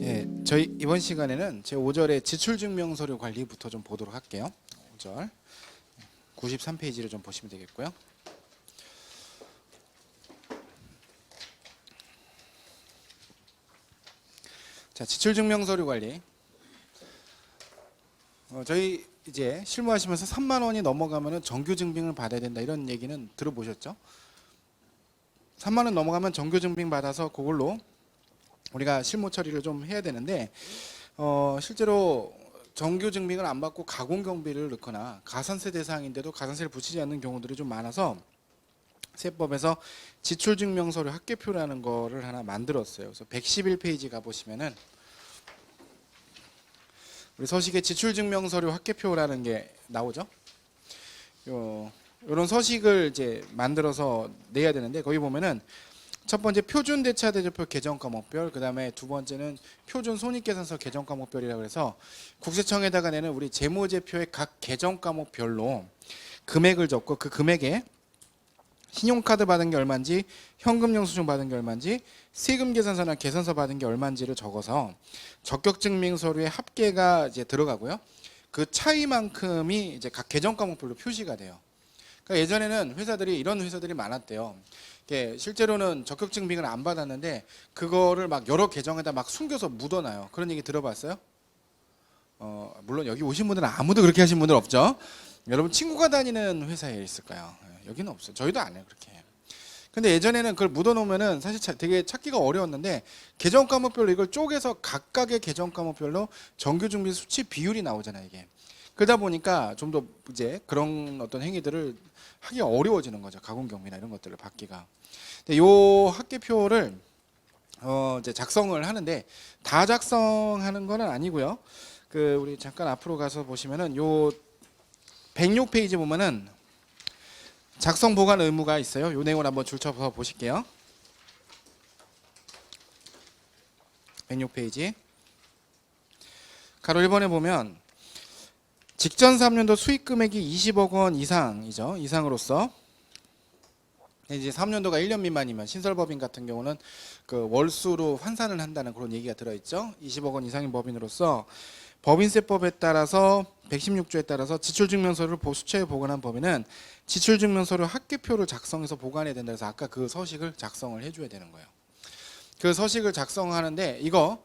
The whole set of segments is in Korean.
예, 저희 이번 시간에는 제5절의 지출증명서류 관리부터 좀 보도록 할게요. 5절 93페이지를 좀 보시면 되겠고요. 자, 지출증명서류 관리. 저희 이제 실무하시면서 3만 원이 넘어가면은 정규 증빙을 받아야 된다 이런 얘기는 들어보셨죠? 3만 원 넘어가면 정규 증빙 받아서 그걸로 우리가 실무 처리를 좀 해야 되는데 실제로 정규 증빙을 안 받고 가공 경비를 넣거나 가산세 대상인데도 가산세를 붙이지 않는 경우들이 좀 많아서 세법에서 지출증명서류 합계표라는 거를 하나 만들었어요. 그래서 111페이지 가 보시면은 우리 서식에 지출증명서류 합계표라는 게 나오죠. 이런 서식을 이제 만들어서 내야 되는데 거기 보면은 첫 번째 표준 대차 대조표 계정 과목별, 그 다음에 두 번째는 표준 손익계산서 계정 과목별이라고 해서 국세청에다가 내는 우리 재무제표의 각 계정 과목별로 금액을 적고 그 금액에 신용카드 받은 게 얼마인지, 현금 영수증 받은 게 얼마인지, 세금 계산서나 계산서 받은 게 얼마인지를 적어서 적격증명서류에 합계가 이제 들어가고요. 그 차이만큼이 이제 각 계정 과목별로 표시가 돼요. 그러니까 예전에는 회사들이 이런 회사들이 많았대요. 실제로는 적격증빙을 안 받았는데 그거를 막 여러 계정에다 막 숨겨서 묻어놔요. 그런 얘기 들어봤어요? 물론 여기 오신 분들은 아무도 그렇게 하신 분들 없죠. 여러분 친구가 다니는 회사에 있을까요? 여기는 없어요. 저희도 안 해요 그렇게. 근데 예전에는 그걸 묻어놓으면은 사실 되게 찾기가 어려웠는데 계정 과목별로 이걸 쪼개서 각각의 계정 과목별로 정규증빙 수치 비율이 나오잖아요 이게. 그러다 보니까 좀 더 이제 그런 어떤 행위들을 하기 어려워지는 거죠. 가공경비나 이런 것들을 받기가. 근데 요 합계표를 이제 작성을 하는데 다 작성하는 거는 아니고요. 그 우리 잠깐 앞으로 가서 보시면은 요 106페이지 보면은 작성 보관 의무가 있어요. 요 내용을 한번 줄쳐서 보실게요. 106페이지. 가로 1번에 보면 직전 3년도 수익 금액이 20억 원 이상이죠. 이상으로서 이제 3년도가 1년 미만이면 신설법인 같은 경우는 그 월수로 환산을 한다는 그런 얘기가 들어있죠. 20억 원 이상인 법인으로서 법인세법에 따라서 116조에 따라서 지출증명서를 수채에 보관한 법인은 지출증명서류 합계표를 작성해서 보관해야 된다 해서 아까 그 서식을 작성을 해줘야 되는 거예요. 그 서식을 작성하는데 이거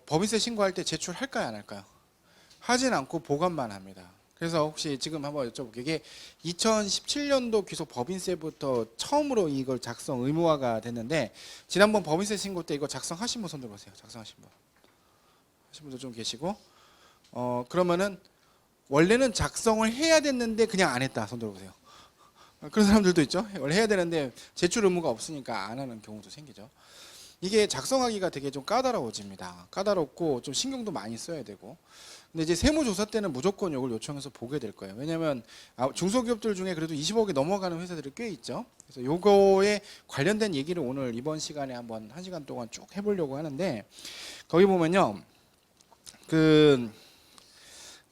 법인세 신고할 때 제출할까요 안 할까요? 하진 않고 보관만 합니다. 그래서 혹시 지금 한번 여쭤볼게요. 이게 2017년도 귀속 법인세부터 처음으로 이걸 작성 의무화가 됐는데 지난번 법인세 신고 때 이거 작성하신 분 손 들어보세요. 작성하신 분. 하신 분들 좀 계시고 그러면은 원래는 작성을 해야 됐는데 그냥 안 했다. 손 들어보세요. 그런 사람들도 있죠. 원래 해야 되는데 제출 의무가 없으니까 안 하는 경우도 생기죠. 이게 작성하기가 되게 좀 까다로워집니다. 까다롭고 좀 신경도 많이 써야 되고. 근데 이제 세무조사 때는 무조건 이걸 요청해서 보게 될 거예요. 왜냐하면 중소기업들 중에 그래도 20억이 넘어가는 회사들이 꽤 있죠. 그래서 요거에 관련된 얘기를 오늘 이번 시간에 한번 1시간 동안 쭉 해보려고 하는데 거기 보면요.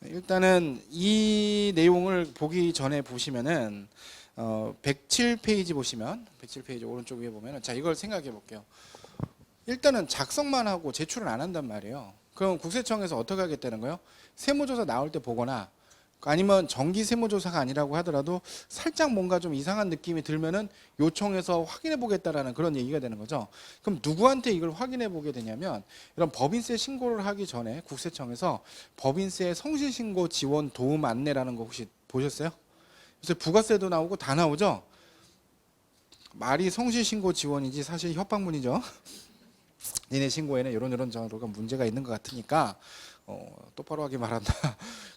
일단은 이 내용을 보기 전에 보시면은 107페이지 보시면 107페이지 오른쪽 위에 보면은 자 이걸 생각해 볼게요. 일단은 작성만 하고 제출을 안 한단 말이에요. 그럼 국세청에서 어떻게 하겠다는 거예요? 세무조사 나올 때 보거나 아니면 정기 세무조사가 아니라고 하더라도 살짝 뭔가 좀 이상한 느낌이 들면은 요청해서 확인해 보겠다라는 그런 얘기가 되는 거죠. 그럼 누구한테 이걸 확인해 보게 되냐면 이런 법인세 신고를 하기 전에 국세청에서 법인세 성실신고 지원 도움 안내라는 거 혹시 보셨어요? 그래서 부가세도 나오고 다 나오죠. 말이 성실신고 지원이지 사실 협박문이죠. 니네 신고에는 이런 정도가 문제가 있는 것 같으니까 똑바로 하기 바란다.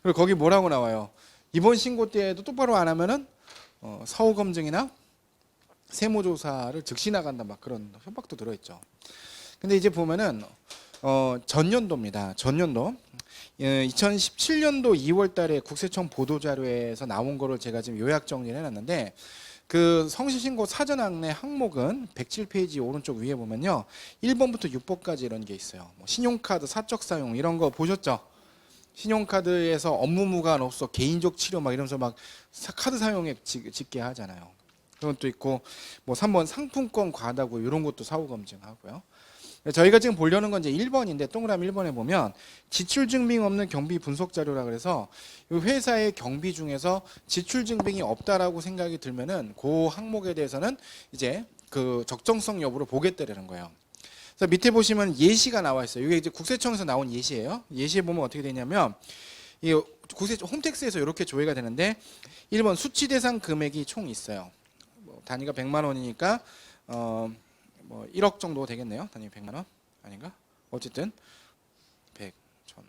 그리고 거기 뭐라고 나와요? 이번 신고 때에도 똑바로 안 하면은 사후 검증이나 세무조사를 즉시 나간다 막 그런 협박도 들어있죠. 근데 이제 보면은 전년도입니다. 전년도 2017년도 2월달에 국세청 보도자료에서 나온 거를 제가 지금 요약 정리를 해놨는데 그 성실신고 사전 안내 항목은 107페이지 오른쪽 위에 보면요 1번부터 6번까지 이런 게 있어요. 뭐 신용카드 사적 사용 이런 거 보셨죠? 신용카드에서 업무 무관 없어 개인적 치료 막 이러면서 막 카드 사용액 짓게 하잖아요. 그런 것도 있고 뭐 3번 상품권 과다고 이런 것도 사후 검증하고요. 저희가 지금 보려는 건 이제 1번인데 동그라미 1번에 보면 지출 증빙 없는 경비 분석 자료라 그래서 이 회사의 경비 중에서 지출 증빙이 없다라고 생각이 들면은 그 항목에 대해서는 이제 그 적정성 여부를 보겠다라는 거예요. 그래서 밑에 보시면 예시가 나와 있어요. 이게 이제 국세청에서 나온 예시예요. 예시에 보면 어떻게 되냐면 이 국세 홈택스에서 이렇게 조회가 되는데 1번 수치 대상 금액이 총 있어요. 뭐 단위가 100만 원이니까 뭐 1억 정도 되겠네요. 단위 100만 원 아닌가? 어쨌든 100, 1000.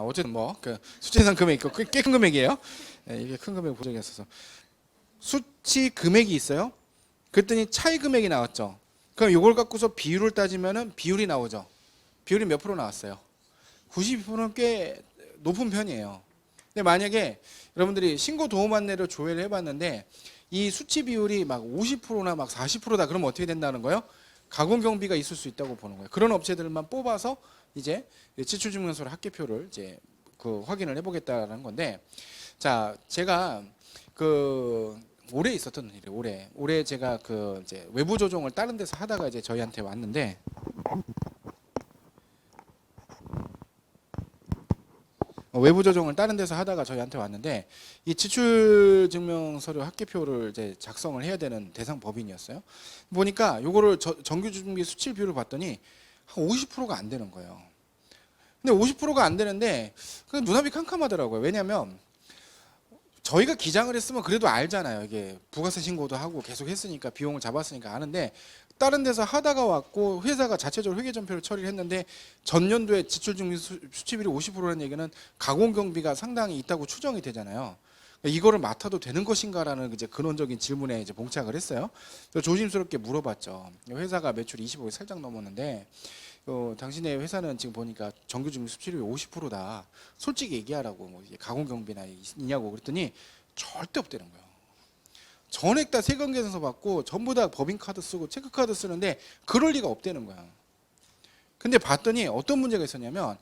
어쨌든 뭐 그 수치 대상 금액 있고 꽤 큰 금액이에요. 네, 이게 큰 금액 보정이 있어서 수치 금액이 있어요. 그랬더니 차이 금액이 나왔죠. 그럼 이걸 갖고서 비율을 따지면은 비율이 나오죠. 비율이 몇 프로 나왔어요? 92%는 꽤 높은 편이에요. 근데 만약에 여러분들이 신고 도움 안내를 조회를 해봤는데 이 수치 비율이 막 50%나 막 40%다 그러면 어떻게 된다는 거예요? 가공 경비가 있을 수 있다고 보는 거예요. 그런 업체들만 뽑아서 이제 지출증명서를 합계표를 이제 그 확인을 해보겠다는 건데, 자 제가 그 올해 있었던 일이에요. 올해 제가 그 이제 외부 조정을 다른 데서 하다가 이제 저희한테 왔는데. 외부 조정을 다른 데서 하다가 저희한테 왔는데 이 지출 증명서류 합계표를 이제 작성을 해야 되는 대상 법인이었어요. 보니까 요거를 정규 준비 수출 비율을 봤더니 한 50%가 안 되는 거예요. 근데 50%가 안 되는데 그 눈앞이 캄캄하더라고요. 왜냐하면 저희가 기장을 했으면 그래도 알잖아요. 이게 부가세 신고도 하고 계속 했으니까 비용을 잡았으니까 아는데 다른 데서 하다가 왔고 회사가 자체적으로 회계전표를 처리를 했는데 전년도에 지출증빙 수치비율이 50%라는 얘기는 가공 경비가 상당히 있다고 추정이 되잖아요. 이거를 맡아도 되는 것인가라는 이제 근원적인 질문에 이제 봉착을 했어요. 그래서 조심스럽게 물어봤죠. 회사가 매출이 20억이 살짝 넘었는데 당신의 회사는 지금 보니까 정규증빙 수치율이 50%다. 솔직히 얘기하라고 뭐 가공 경비나 있냐고 그랬더니 절대 없다는 거예요. 전액 다 세관계에서 받고 전부 다 법인카드 쓰고 체크카드 쓰는데 그럴 리가 없다는 거야. 근데 봤더니 어떤 문제가 있었냐면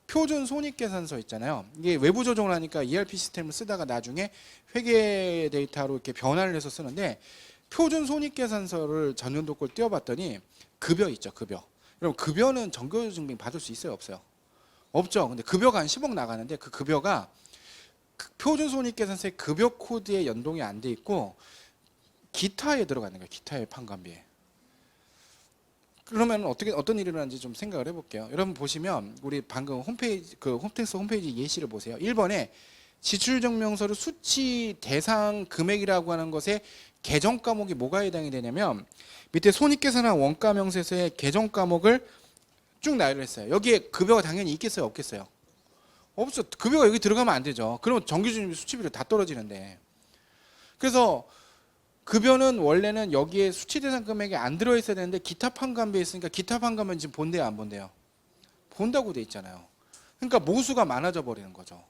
표준 손익계산서 있잖아요. 이게 외부 조정을 하니까 ERP 시스템을 쓰다가 나중에 회계 데이터로 이렇게 변화를 해서 쓰는데 표준 손익계산서를 전년도 걸 띄워봤더니 급여 있죠, 급여. 그럼 급여는 정규 증빙 받을 수 있어요, 없어요? 없죠. 근데 급여가 한 10억 나가는데 그 급여가 표준 손익계산서의 급여 코드에 연동이 안 돼 있고 기타에 들어가 있는 거예요. 기타의 판관비에. 그러면 어떤 일이 일어나는지 좀 생각을 해볼게요. 여러분 보시면 우리 방금 홈페이지 그 홈택스 홈페이지 예시를 보세요. 1번에 지출증명서를 수치 대상 금액이라고 하는 것에 계정 과목이 뭐가 해당이 되냐면 밑에 손익계산한 원가 명세서의 계정 과목을 쭉 나열을 했어요. 여기에 급여가 당연히 있겠어요, 없겠어요? 없어. 급여가 여기 들어가면 안 되죠. 그러면 정규준비 수치비율 다 떨어지는데. 그래서 급여는 원래는 여기에 수치 대상 금액이 안 들어있어야 되는데 기타 판관비에 있으니까 기타 판관비는 지금 본대요, 안 본대요? 본다고 돼 있잖아요. 그러니까 모수가 많아져 버리는 거죠.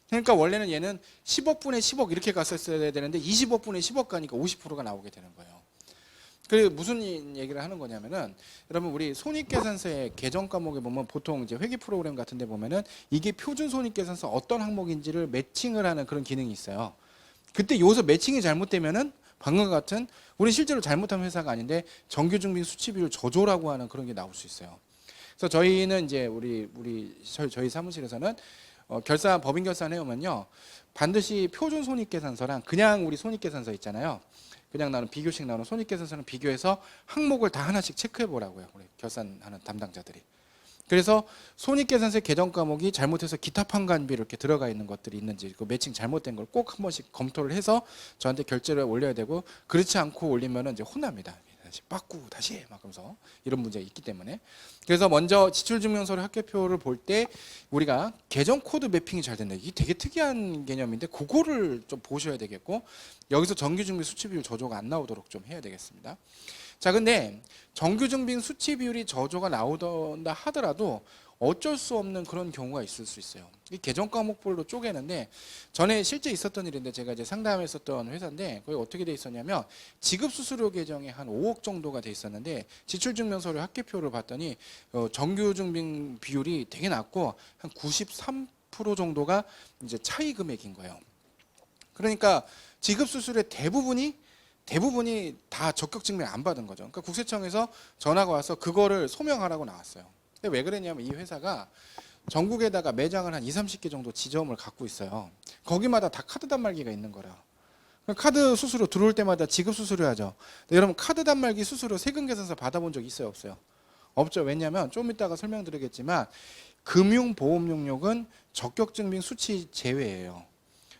그러니까 원래는 얘는 10억분의 10억 이렇게 갔었어야 되는데 20억분의 10억 가니까 50%가 나오게 되는 거예요. 그리고 무슨 얘기를 하는 거냐면은 여러분 우리 손익계산서의 계정 과목에 보면 보통 이제 회계 프로그램 같은 데 보면은 이게 표준 손익계산서 어떤 항목인지를 매칭을 하는 그런 기능이 있어요. 그때 여기서 매칭이 잘못되면은 방금 같은 우리 실제로 잘못한 회사가 아닌데 정규증빙 수치비율 저조라고 하는 그런 게 나올 수 있어요. 그래서 저희는 이제 저희 사무실에서는 결산 법인 결산 해오면요 반드시 표준 손익계산서랑 그냥 우리 손익계산서 있잖아요. 그냥 나오는 비교식 나오는 손익계산서는 비교해서 항목을 다 하나씩 체크해 보라고요. 우리 결산하는 담당자들이. 그래서 손익계산서의 계정 과목이 잘못해서 기타 판관비 이렇게 들어가 있는 것들이 있는지 그 매칭 잘못된 걸 꼭 한 번씩 검토를 해서 저한테 결제를 올려야 되고 그렇지 않고 올리면은 이제 혼납니다. 다시 빠꾸 다시 해 막 그러면서 이런 문제가 있기 때문에 그래서 먼저 지출증명서류 합계표를 볼 때 우리가 계정 코드 매핑이 잘 된다. 이게 되게 특이한 개념인데 그거를 좀 보셔야 되겠고 여기서 정규증빙 수치비율 저조가 안 나오도록 좀 해야 되겠습니다. 자, 근데 정규증빙 수치 비율이 저조가 나오던다 하더라도 어쩔 수 없는 그런 경우가 있을 수 있어요. 이 계정 과목별로 쪼개는데 전에 실제 있었던 일인데 제가 이제 상담했었던 회사인데 거기 어떻게 돼 있었냐면 지급 수수료 계정에 한 5억 정도가 돼 있었는데 지출증명서류 합계표를 봤더니 정규증빙 비율이 되게 낮고 한 93% 정도가 이제 차이 금액인 거예요. 그러니까 지급 수수료의 대부분이 다 적격 증명 안 받은 거죠. 그러니까 국세청에서 전화가 와서 그거를 소명하라고 나왔어요. 근데 왜 그랬냐면 이 회사가 전국에다가 매장을 한 2, 30개 정도 지점을 갖고 있어요. 거기마다 다 카드 단말기가 있는 거라. 카드 수수료 들어올 때마다 지급 수수료 하죠. 근데 여러분 카드 단말기 수수료 세금 계산서 받아본 적 있어요, 없어요? 없죠. 왜냐하면 좀 이따가 설명드리겠지만 금융보험용역은 적격증빙 수치 제외예요.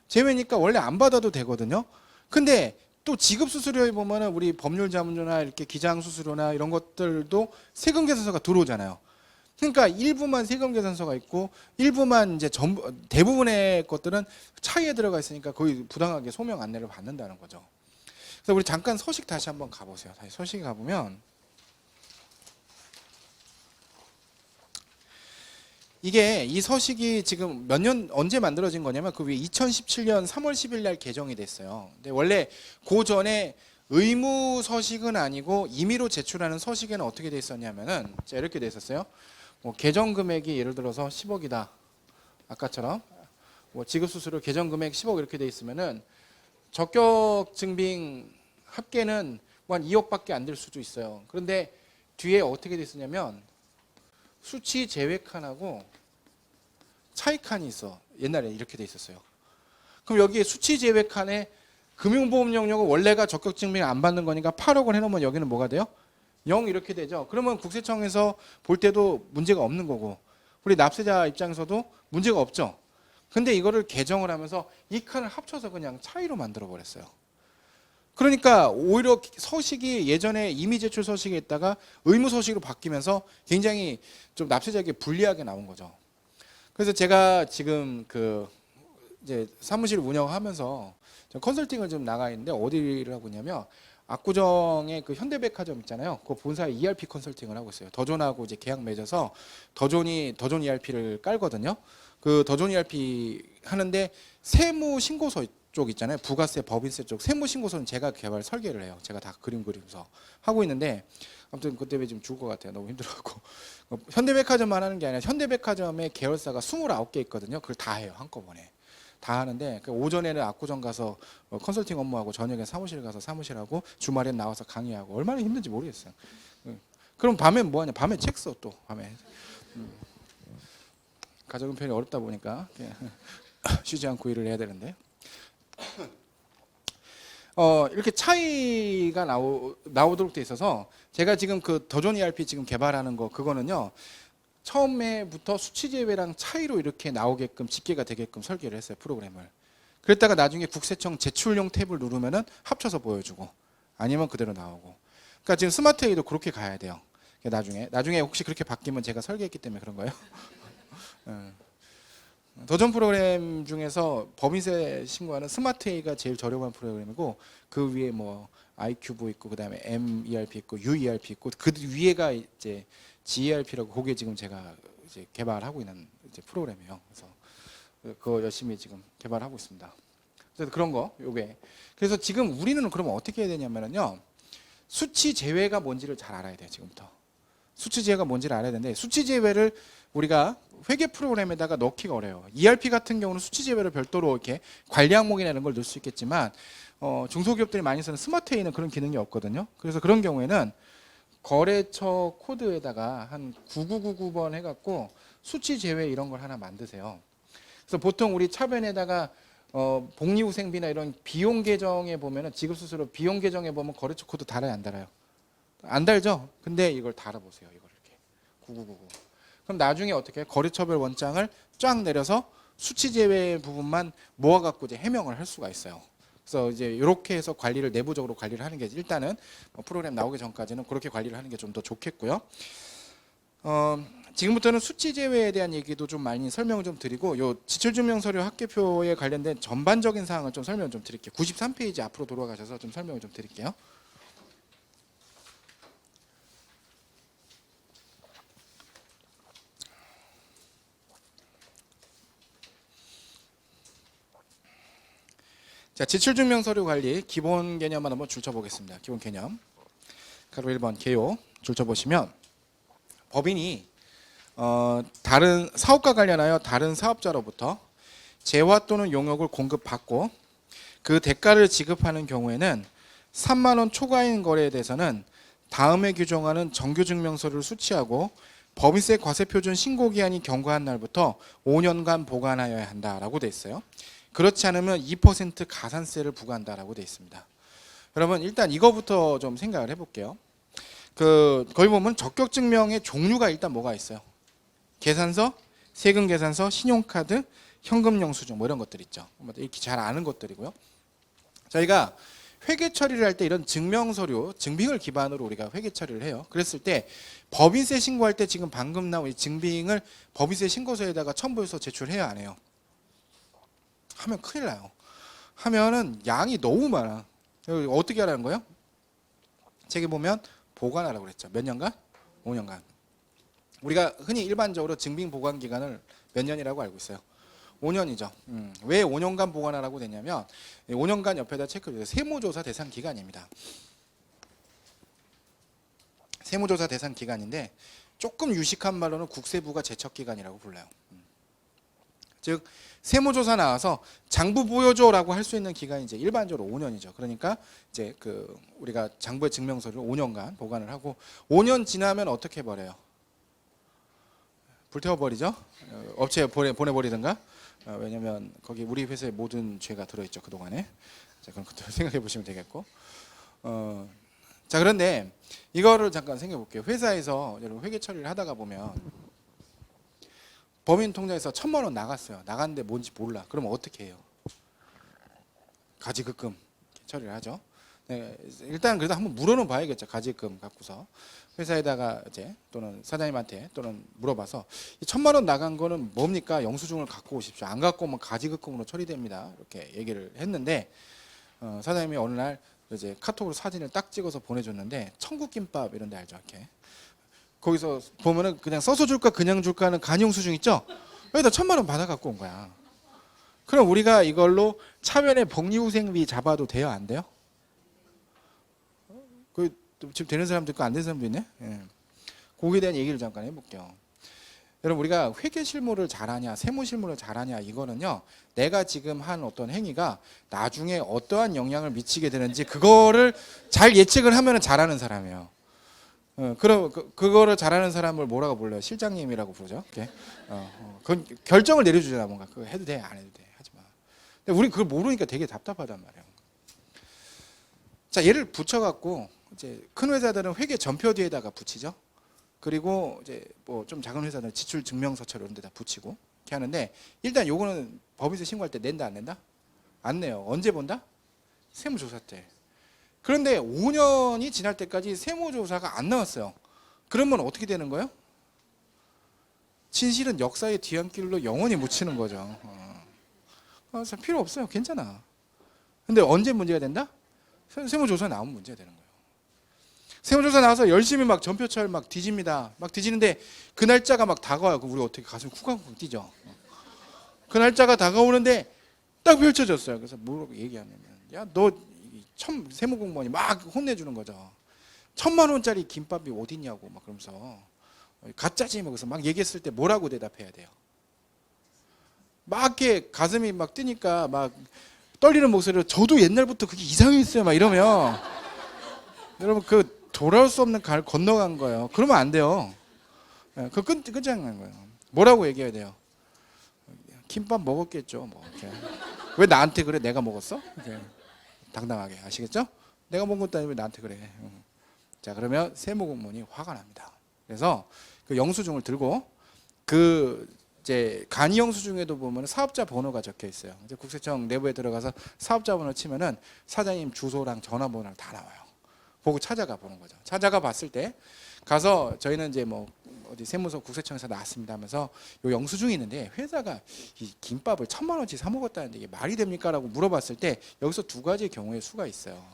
제외니까 원래 안 받아도 되거든요. 근데 또 지급 수수료에 보면은 우리 법률 자문료나 이렇게 기장 수수료나 이런 것들도 세금 계산서가 들어오잖아요. 그러니까 일부만 세금 계산서가 있고 일부만 이제 전부 대부분의 것들은 차이에 들어가 있으니까 거의 부당하게 소명 안내를 받는다는 거죠. 그래서 우리 잠깐 서식 다시 한번 가보세요. 다시 서식에 가보면 이게 이 서식이 지금 몇 년 언제 만들어진 거냐면 그 위에 2017년 3월 10일 날 개정이 됐어요. 근데 원래 그 전에 의무 서식은 아니고 임의로 제출하는 서식에는 어떻게 돼 있었냐면은 자 이렇게 돼 있었어요. 뭐 계정 금액이 예를 들어서 10억이다. 아까처럼 뭐 지급 수수료 계정 금액 10억 이렇게 돼 있으면은 적격 증빙 합계는 뭐 한 2억밖에 안 될 수도 있어요. 그런데 뒤에 어떻게 돼 있었냐면 수치 제외 칸하고 차이 칸이 있어. 옛날에 이렇게 돼 있었어요. 그럼 여기에 수치 제외 칸에 금융보험 영역은 원래가 적격 증빙 안 받는 거니까 8억을 해놓으면 여기는 뭐가 돼요? 0 이렇게 되죠. 그러면 국세청에서 볼 때도 문제가 없는 거고 우리 납세자 입장에서도 문제가 없죠. 근데 이거를 개정을 하면서 이 칸을 합쳐서 그냥 차이로 만들어 버렸어요. 그러니까 오히려 서식이 예전에 임의 제출 서식에 있다가 의무 서식으로 바뀌면서 굉장히 좀 납세자에게 불리하게 나온 거죠. 그래서 제가 지금 그 이제 사무실 운영하면서 컨설팅을 좀 나가 있는데 어디를 하고 있냐면 압구정에 그 현대백화점 있잖아요. 그 본사에 ERP 컨설팅을 하고 있어요. 더존하고 이제 계약 맺어서 더존 ERP를 깔거든요. 그 더존 ERP 하는데 세무 신고서 쪽 있잖아요. 부가세, 법인세 쪽 세무 신고서는 제가 개발 설계를 해요. 제가 다 그림서 하고 있는데 아무튼 그 때문에 지금 죽을 것 같아요. 너무 힘들어갖고 현대백화점만 하는 게 아니라 현대백화점의 계열사가 29개 있거든요. 그걸 다 해요. 한꺼번에. 다 하는데 오전에는 압구정 가서 컨설팅 업무하고 저녁에 사무실 가서 사무실하고 주말엔 나와서 강의하고 얼마나 힘든지 모르겠어요. 그럼 밤에 뭐하냐? 밤에 책 써 또 밤에. 가족 형편이 어렵다 보니까 쉬지 않고 일을 해야 되는데 이렇게 차이가 나오도록 돼 있어서 제가 지금 그 더존 ERP 지금 개발하는 거 그거는요. 처음에부터 수치 제외랑 차이로 이렇게 나오게끔 집계가 되게끔 설계를 했어요. 프로그램을. 그랬다가 나중에 국세청 제출용 탭을 누르면은 합쳐서 보여주고 아니면 그대로 나오고. 그러니까 지금 스마트 A도 그렇게 가야 돼요. 나중에 혹시 그렇게 바뀌면 제가 설계했기 때문에 그런 거예요. 더존 프로그램 중에서 법인세 신고하는 스마트 A가 제일 저렴한 프로그램이고 그 위에 뭐 i큐브 있고 그다음에 MERP 있고 UERP 있고 그 위에가 이제 GERP라고 그게 지금 제가 이제 개발하고 있는 이제 프로그램이에요. 그래서 그거 열심히 지금 개발하고 있습니다. 그래서 그런 거 요게. 그래서 지금 우리는 그러면 어떻게 해야 되냐면요. 수치 제외가 뭔지를 잘 알아야 돼요. 지금부터. 수치 제외가 뭔지를 알아야 되는데 수치 제외를 우리가 회계 프로그램에다가 넣기가 어려워요. ERP 같은 경우는 수치 제외를 별도로 이렇게 관리 항목이나 이런 걸 넣을 수 있겠지만 중소기업들이 많이 쓰는 스마트 A는 그런 기능이 없거든요. 그래서 그런 경우에는 거래처 코드에다가 한 9999번 해갖고 수치 제외 이런 걸 하나 만드세요. 그래서 보통 우리 차변에다가 복리후생비나 이런 비용 계정에 보면은 지급 수수료 비용 계정에 보면 거래처 코드 달아요, 안 달아요? 안 달죠? 근데 이걸 달아보세요. 이걸 이렇게 9999. 그럼 나중에 어떻게 해요? 거래처별 원장을 쫙 내려서 수치 제외 부분만 모아갖고 이제 해명을 할 수가 있어요. 그래서 이제 이렇게 해서 관리를 내부적으로 관리를 하는 게 일단은 프로그램 나오기 전까지는 그렇게 관리를 하는 게 좀 더 좋겠고요. 지금부터는 수치 제외에 대한 얘기도 좀 많이 설명을 좀 드리고 요 지출증명서류 합계표에 관련된 전반적인 사항을 좀 설명을 좀 드릴게요. 93페이지 앞으로 돌아가셔서 좀 설명을 좀 드릴게요. 자, 지출증명서류 관리 기본 개념만 한번 줄쳐보겠습니다. 기본 개념. 가로 1번 개요 줄쳐보시면 법인이 다른 사업과 관련하여 다른 사업자로부터 재화 또는 용역을 공급받고 그 대가를 지급하는 경우에는 3만 원 초과인 거래에 대해서는 다음에 규정하는 정규증명서를 수취하고 법인세 과세표준 신고기한이 경과한 날부터 5년간 보관하여야 한다라고 돼 있어요. 그렇지 않으면 2% 가산세를 부과한다라고 돼 있습니다. 여러분 일단 이거부터 좀 생각을 해볼게요. 거기 보면 적격증명의 종류가 일단 뭐가 있어요. 계산서, 세금계산서, 신용카드, 현금영수증 뭐 이런 것들 있죠. 이렇게 잘 아는 것들이고요. 저희가 회계 처리를 할 때 이런 증명서류, 증빙을 기반으로 우리가 회계 처리를 해요. 그랬을 때 법인세 신고할 때 지금 방금 나온 이 증빙을 법인세 신고서에다가 첨부해서 제출해야 안 해요. 하면 큰일 나요. 하면은 양이 너무 많아. 어떻게 하라는 거예요? 책에 보면 보관하라고 그랬죠. 몇 년간? 5년간. 우리가 흔히 일반적으로 증빙 보관 기간을 몇 년이라고 알고 있어요. 5년이죠. 왜 5년간 보관하라고 되냐면 5년간 옆에다 체크해주세요. 세무조사 대상 기간입니다. 세무조사 대상 기간인데 조금 유식한 말로는 국세부가 제척 기간이라고 불러요. 즉 세무조사 나와서 장부 보여줘라고 할 수 있는 기간이 이제 일반적으로 5년이죠. 그러니까 이제 우리가 장부의 증명서를 5년간 보관을 하고 5년 지나면 어떻게 버려요? 불태워버리죠. 업체에 보내버리든가. 왜냐면 거기 우리 회사의 모든 죄가 들어있죠. 그동안에. 자, 그럼 그때 생각해 보시면 되겠고. 자, 그런데 이거를 잠깐 생각해 볼게요. 회사에서 여러분 회계 처리를 하다가 보면 법인 통장에서 1,000만 원 나갔어요. 나갔는데 뭔지 몰라. 그러면 어떻게 해요? 가지급금 처리를 하죠. 네, 일단 그래도 한번 물어는 봐야겠죠. 가지급금 갖고서 회사에다가 이제 또는 사장님한테 또는 물어봐서 이 1,000만 원 나간 거는 뭡니까? 영수증을 갖고 오십시오. 안 갖고 오면 가지급금으로 처리됩니다. 이렇게 얘기를 했는데 사장님이 어느 날 이제 카톡으로 사진을 딱 찍어서 보내줬는데 천국김밥 이런 데 알죠? 이렇게 거기서 보면은 그냥 써서 줄까 그냥 줄까 하는 간이영수증 있죠? 여기다 1,000만 원 받아 갖고 온 거야. 그럼 우리가 이걸로 차변에 복리후생비 잡아도 돼요? 안 돼요? 지금 되는 사람도 있고 안 되는 사람도 있네. 예. 거기에 대한 얘기를 잠깐 해볼게요. 여러분 우리가 회계 실무를 잘하냐 세무 실무를 잘하냐 이거는요 내가 지금 한 어떤 행위가 나중에 어떠한 영향을 미치게 되는지 그거를 잘 예측을 하면 잘하는 사람이에요. 그럼 그거를 잘하는 사람을 뭐라고 불러요? 실장님이라고 부르죠. 그건 결정을 내려주잖아. 뭔가 그거 해도 돼 안 해도 돼 하지 마. 근데 우리 그걸 모르니까 되게 답답하단 말이에요. 자 얘를 붙여갖고 이제 큰 회사들은 회계 전표 뒤에다가 붙이죠. 그리고 이제 뭐 좀 작은 회사들은 지출 증명서처럼 이런 데다 붙이고 이렇게 하는데 일단 요거는 법인세 신고할 때 낸다 안 낸다? 안 내요. 언제 본다? 세무조사 때. 그런데 5년이 지날 때까지 세무조사가 안 나왔어요. 그러면 어떻게 되는 거예요? 진실은 역사의 뒤안길로 영원히 묻히는 거죠. 필요 없어요. 괜찮아. 근데 언제 문제가 된다? 세무조사 나오면 문제가 되는 거예요. 세무조사 나와서 열심히 막 전표철 막 뒤집니다. 막 뒤지는데 그 날짜가 막 다가와요. 그럼 우리 어떻게 가슴이 쿵쾅쿵 뛰죠. 그 날짜가 다가오는데 딱 펼쳐졌어요. 그래서 뭐라고 얘기하냐면 야, 너 세무공무원이 막 혼내주는 거죠. 1,000만 원짜리 김밥이 어딨냐고 막 그러면서 가짜지 먹어서 막 얘기했을 때 뭐라고 대답해야 돼요? 막 이렇게 가슴이 막 뛰니까 막 떨리는 목소리로 저도 옛날부터 그게 이상했어요 막 이러면 여러분 그 돌아올 수 없는 강을 건너간 거예요. 그러면 안 돼요. 그 끝장난 거예요. 뭐라고 얘기해야 돼요? 김밥 먹었겠죠. 뭐 이렇게. 왜 나한테 그래? 내가 먹었어? 이렇게. 당당하게 아시겠죠? 내가 먹은 것도 아니고 왜 나한테 그래? 자 그러면 세무공무원이 화가 납니다. 그래서 그 영수증을 들고 그 이제 간이 영수증에도 보면 사업자 번호가 적혀 있어요. 이제 국세청 내부에 들어가서 사업자 번호 치면은 사장님 주소랑 전화번호랑 다 나와요. 보고 찾아가 보는 거죠. 찾아가 봤을 때 가서 저희는 이제 뭐 어디 세무서 국세청에서 나왔습니다 하면서 요 영수증이 있는데 회사가 이 김밥을 1,000만 원치 사 먹었다는데 이게 말이 됩니까라고 물어봤을 때 여기서 두 가지 경우의 수가 있어요.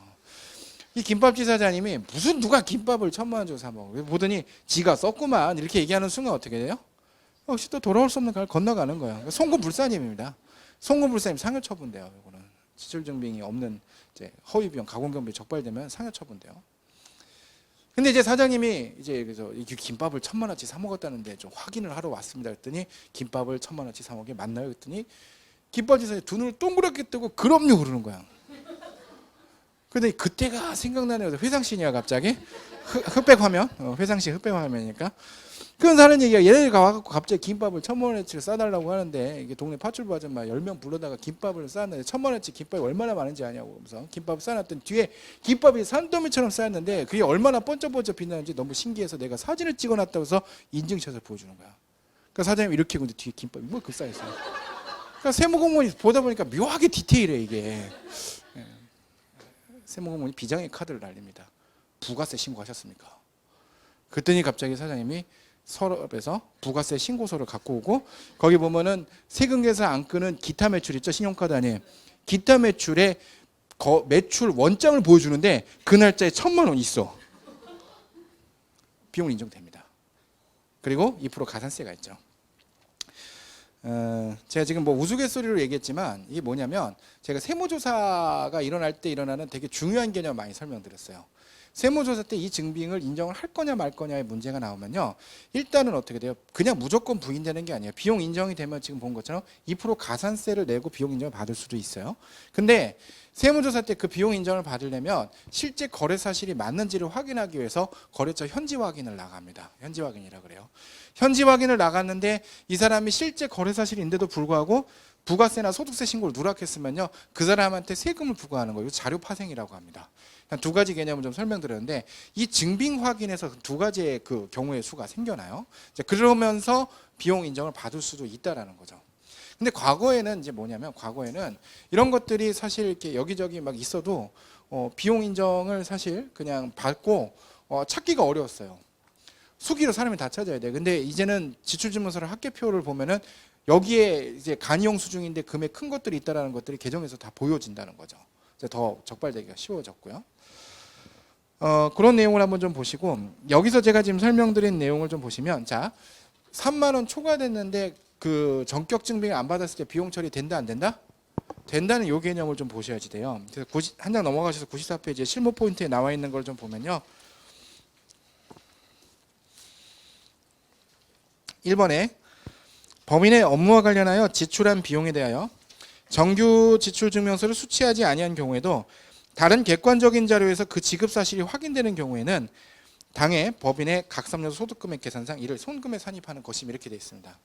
이 김밥집 사장님이 무슨 누가 김밥을 1,000만 원 주고 사 먹어? 보더니 지가 썼구만 이렇게 얘기하는 순간 어떻게 돼요? 역시 또 돌아올 수 없는 강을 건너가는 거예요. 송구불사님입니다. 송구불사님 상해처분돼요. 이거는 지출증빙이 없는 이제 허위비용, 가공경비 적발되면 상해처분돼요. 근데 이제 사장님이 이제 그래서 이 김밥을 1,000만 원치 사 먹었다는데 좀 확인을 하러 왔습니다. 그랬더니 김밥을 1,000만 원치 사 먹게 맞나요? 그랬더니 김밥집 사장님 두 눈을 동그랗게 뜨고 그럼요 그러는 거야. 근데 그때가 생각나네요. 회상씬이야 갑자기. 흑백 화면, 회상씬 흑백 화면이니까. 그런 사는 얘기가 얘네가 와갖고 갑자기 김밥을 1,000원어치를 싸달라고 하는데 이게 동네 파출부 아줌마 10명 불러다가 김밥을 싸는데 1,000원어치 김밥이 얼마나 많은지 아냐고 그러면서 김밥을 싸놨더니 뒤에 김밥이 산더미처럼 쌓였는데 그게 얼마나 번쩍번쩍 빛나는지 너무 신기해서 내가 사진을 찍어놨다고 해서 인증샷을 보여주는 거야. 그러니까 사장님이 이렇게 근데 뒤에 김밥이 뭐 그 쌓였어요. 그러니까 세무공무원이 보다 보니까 묘하게 디테일해 이게. 세무공무원이 비장의 카드를 날립니다. 부가세 신고하셨습니까? 그랬더니 갑자기 사장님이 서랍에서 부가세 신고서를 갖고 오고 거기 보면은 세금 계산 안 끄는 기타 매출 있죠? 신용카드 안에 기타 매출에 매출 원장을 보여주는데 그 날짜에 1,000만 원 있어. 비용 인정됩니다. 그리고 2% 가산세가 있죠. 제가 지금 뭐 우스갯소리로 얘기했지만 이게 뭐냐면 제가 세무조사가 일어날 때 일어나는 되게 중요한 개념 많이 설명드렸어요. 세무조사 때 이 증빙을 인정을 할 거냐 말 거냐의 문제가 나오면요. 일단은 어떻게 돼요? 그냥 무조건 부인되는 게 아니에요. 비용 인정이 되면 지금 본 것처럼 2% 가산세를 내고 비용 인정을 받을 수도 있어요. 근데 세무조사 때 그 비용 인정을 받으려면 실제 거래 사실이 맞는지를 확인하기 위해서 거래처 현지 확인을 나갑니다. 현지 확인이라 그래요. 현지 확인을 나갔는데 이 사람이 실제 거래 사실인데도 불구하고 부가세나 소득세 신고를 누락했으면요. 그 사람한테 세금을 부과하는 거예요. 자료 파생이라고 합니다. 두 가지 개념을 좀 설명드렸는데 이 증빙 확인에서 두 가지의 그 경우의 수가 생겨나요. 그러면서 비용 인정을 받을 수도 있다라는 거죠. 근데 과거에는 이제 뭐냐면 과거에는 이런 것들이 사실 이렇게 여기저기 막 있어도 비용 인정을 사실 그냥 받고 찾기가 어려웠어요. 수기로 사람이 다 찾아야 돼. 근데 이제는 지출증명서를 합계표를 보면은 여기에 이제 간이용 수중인데 금액 큰 것들이 있다라는 것들이 계정에서 다 보여진다는 거죠. 이제 더 적발되기가 쉬워졌고요. 그런 내용을 한번 좀 보시고 여기서 제가 지금 설명드린 내용을 좀 보시면 자 3만 원 초과됐는데 그 전격 증빙을 안 받았을 때 비용 처리 된다 안 된다? 된다는 요 개념을 좀 보셔야지 돼요. 그래서 한 장 넘어가셔서 94페이지에 실무 포인트에 나와 있는 걸 좀 보면요. 1번에 범인의 업무와 관련하여 지출한 비용에 대하여 정규 지출 증명서를 수취하지 아니한 경우에도 다른 객관적인 자료에서 그 지급 사실이 확인되는 경우에는 당해 법인의 각삼년 소득금액 계산상 이를 손금에 산입하는 것임 이렇게 되어 있습니다.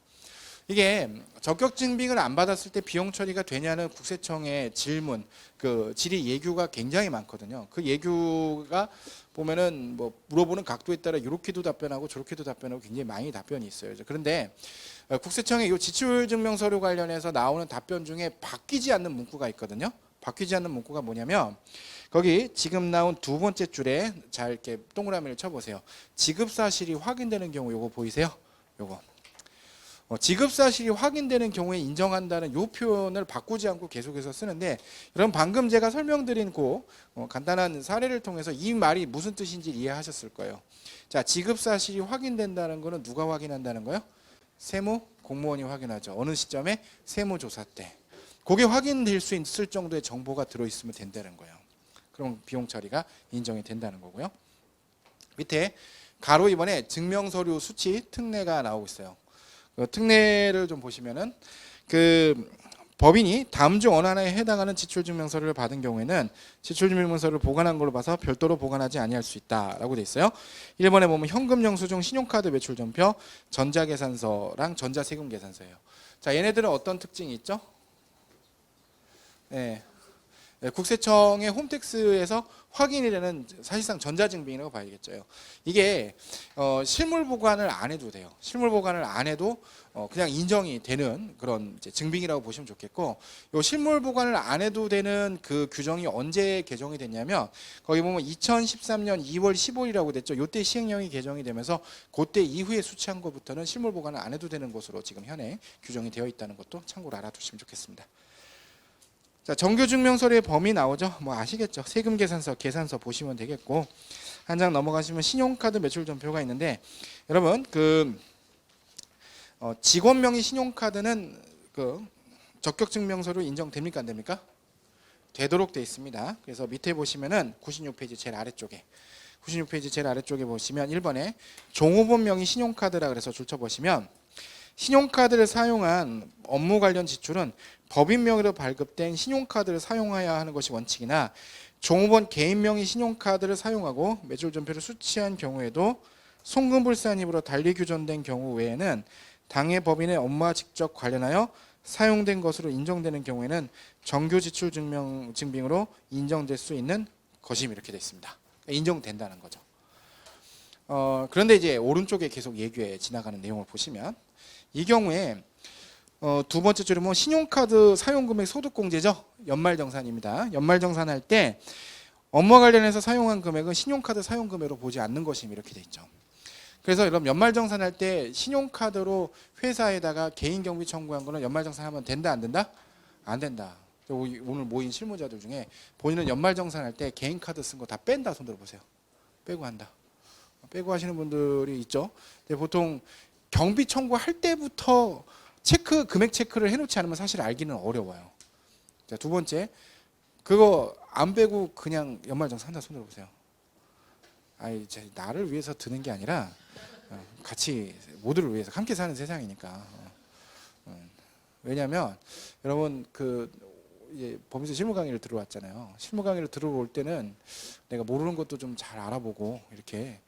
이게 적격 증빙을 안 받았을 때 비용 처리가 되냐는 국세청의 질문, 그 질의 예규가 굉장히 많거든요. 그 예규가 보면은 뭐 물어보는 각도에 따라 이렇게도 답변하고 저렇게도 답변하고 굉장히 많이 답변이 있어요. 그런데 국세청의 이 지출증명서류 관련해서 나오는 답변 중에 바뀌지 않는 문구가 있거든요. 바뀌지 않는 문구가 뭐냐면 거기 지금 나온 두 번째 줄에 잘 이렇게 동그라미를 쳐보세요. 지급 사실이 확인되는 경우 요거 보이세요? 요거. 지급 사실이 확인되는 경우에 인정한다는 요 표현을 바꾸지 않고 계속해서 쓰는데 여러분 방금 제가 설명드린 그 간단한 사례를 통해서 이 말이 무슨 뜻인지 이해하셨을 거예요. 자, 지급 사실이 확인된다는 거는 누가 확인한다는 거예요? 세무 공무원이 확인하죠. 어느 시점에? 세무조사 때. 그게 확인될 수 있을 정도의 정보가 들어있으면 된다는 거예요. 그럼 비용 처리가 인정이 된다는 거고요. 밑에 가로 2번에 증명서류 수치 특례가 나오고 있어요. 그 특례를 좀 보시면은 그 법인이 다음 중 어느 하나에 해당하는 지출증명서를 받은 경우에는 지출증명서를 보관한 걸로 봐서 별도로 보관하지 아니할 수 있다라고 돼 있어요. 1번에 보면 현금 영수증, 신용카드 매출 전표, 전자계산서랑 전자세금계산서예요. 자, 얘네들은 어떤 특징이 있죠? 네. 국세청의 홈택스에서 확인이 되는 사실상 전자증빙이라고 봐야겠죠. 이게 실물 보관을 안 해도 돼요. 실물 보관을 안 해도 그냥 인정이 되는 그런 이제 증빙이라고 보시면 좋겠고, 요 실물 보관을 안 해도 되는 그 규정이 언제 개정이 됐냐면 거기 보면 2013년 2월 15일이라고 됐죠. 요때 시행령이 개정이 되면서 그때 이후에 수취한 것부터는 실물 보관을 안 해도 되는 것으로 지금 현행 규정이 되어 있다는 것도 참고로 알아두시면 좋겠습니다. 자, 정규증명서류의 범위 나오죠. 뭐 아시겠죠. 세금계산서, 계산서 보시면 되겠고, 한 장 넘어가시면 신용카드 매출전표가 있는데, 여러분 그 직원 명의 신용카드는 그 적격증명서로 인정됩니까 안 됩니까? 되도록 돼 있습니다. 그래서 밑에 보시면은 96페이지 제일 아래쪽에 96페이지 제일 아래쪽에 보시면 1번에 종업원 명의 신용카드라 그래서 줄쳐 보시면 신용카드를 사용한 업무 관련 지출은 법인 명의로 발급된 신용카드를 사용해야 하는 것이 원칙이나 종업원 개인 명의 신용카드를 사용하고 매출 전표를 수취한 경우에도 송금불산입으로 달리 규정된 경우 외에는 당해 법인의 업무와 직접 관련하여 사용된 것으로 인정되는 경우에는 정규 지출 증빙으로 인정될 수 있는 것임 이렇게 되어 있습니다. 인정된다는 거죠. 그런데 이제 오른쪽에 계속 얘기해 지나가는 내용을 보시면 이 경우에 두 번째 줄에 보면 신용카드 사용금액 소득공제죠. 연말정산입니다. 연말정산할 때 업무와 관련해서 사용한 금액은 신용카드 사용금액으로 보지 않는 것임 이렇게 돼 있죠. 그래서 여러분 연말정산할 때 신용카드로 회사에다가 개인경비 청구한 거는 연말정산하면 된다 안 된다? 안 된다. 오늘 모인 실무자들 중에 본인은 연말정산할 때 개인카드 쓴 거 다 뺀다 손 들어보세요. 빼고 한다. 빼고 하시는 분들이 있죠. 근데 보통 경비 청구할 때부터 금액 체크를 해놓지 않으면 사실 알기는 어려워요. 자, 두 번째, 그거 안 빼고 그냥 연말정산 한다 손 들어보세요. 아이, 나를 위해서 드는 게 아니라 같이 모두를 위해서 함께 사는 세상이니까. 왜냐하면 여러분 이제 법인세 실무 강의를 들어왔잖아요. 실무 강의를 들어올 때는 내가 모르는 것도 좀 잘 알아보고 이렇게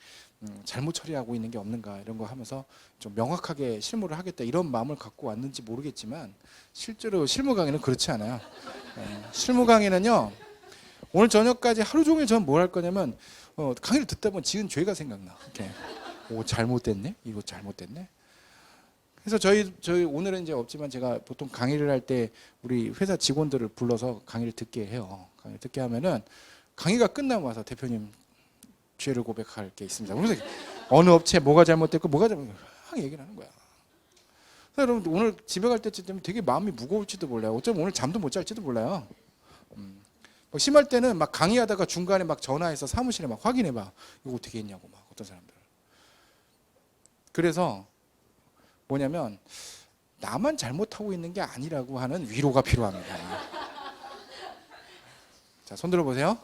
잘못 처리하고 있는 게 없는가 이런 거 하면서 좀 명확하게 실무를 하겠다 이런 마음을 갖고 왔는지 모르겠지만 실제로 실무 강의는 그렇지 않아요. 실무 강의는요 오늘 저녁까지 하루 종일 전 뭘 할 거냐면 강의를 듣다 보면 지은 죄가 생각나. 이렇게 오 잘못됐네 이거 잘못됐네. 그래서 저희 오늘은 이제 없지만 제가 보통 강의를 할 때 우리 회사 직원들을 불러서 강의를 듣게 해요. 강의를 듣게 하면은 강의가 끝나고 와서 대표님 죄를 고백할 게 있습니다. 그래서 어느 업체 뭐가 잘못됐고 뭐가 막 얘기를 하는 거야. 그래서 여러분 오늘 집에 갈 때쯤 되면 되게 마음이 무거울지도 몰라요. 어쩌면 오늘 잠도 못 잘지도 몰라요. 뭐 심할 때는 막 강의하다가 중간에 막 전화해서 사무실에 막 확인해봐. 이거 어떻게 했냐고 막 어떤 사람들. 그래서 뭐냐면 나만 잘못하고 있는 게 아니라고 하는 위로가 필요합니다. 자, 손 들어보세요.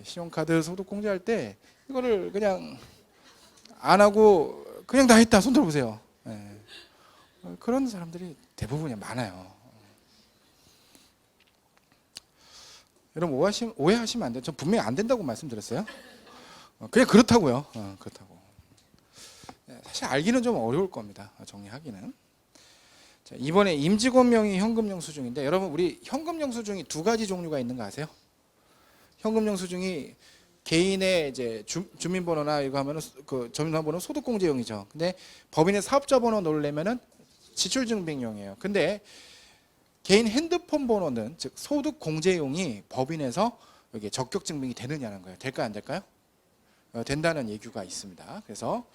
신용카드 소득공제할 때 이거를 그냥 안 하고 그냥 다 했다 손 들어보세요. 네. 그런 사람들이 대부분이 많아요. 여러분 오해하시면 안 돼요. 전 분명히 안 된다고 말씀드렸어요. 그냥 그렇다고요. 그렇다고. 사실 알기는 좀 어려울 겁니다. 정리하기는. 자, 이번에 임직원 명의 현금 영수증인데 여러분 우리 현금 영수증이 두 가지 종류가 있는 거 아세요? 현금 영수증이 개인의 이제 주민번호나 이거 하면은 그 주민번호 소득공제용이죠. 근데 법인의 사업자 번호 넣으려면은 지출증빙용이에요. 근데 개인 핸드폰 번호는 즉 소득공제용이 법인에서 여기 적격증빙이 되느냐는 거예요. 될까요, 안 될까요? 된다는 얘기가 있습니다. 그래서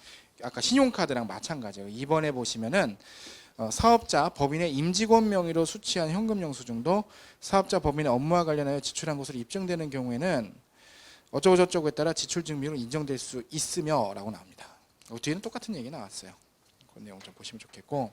아까 신용카드랑 마찬가지예요. 이번에 보시면은 사업자 법인의 임직원 명의로 수취한 현금 영수증도 사업자 법인의 업무와 관련하여 지출한 것으로 입증되는 경우에는 어쩌고 저쩌고에 따라 지출 증빙으로 인정될 수 있으며라고 나옵니다. 뒤에는 똑같은 얘기 나왔어요. 그 내용 좀 보시면 좋겠고.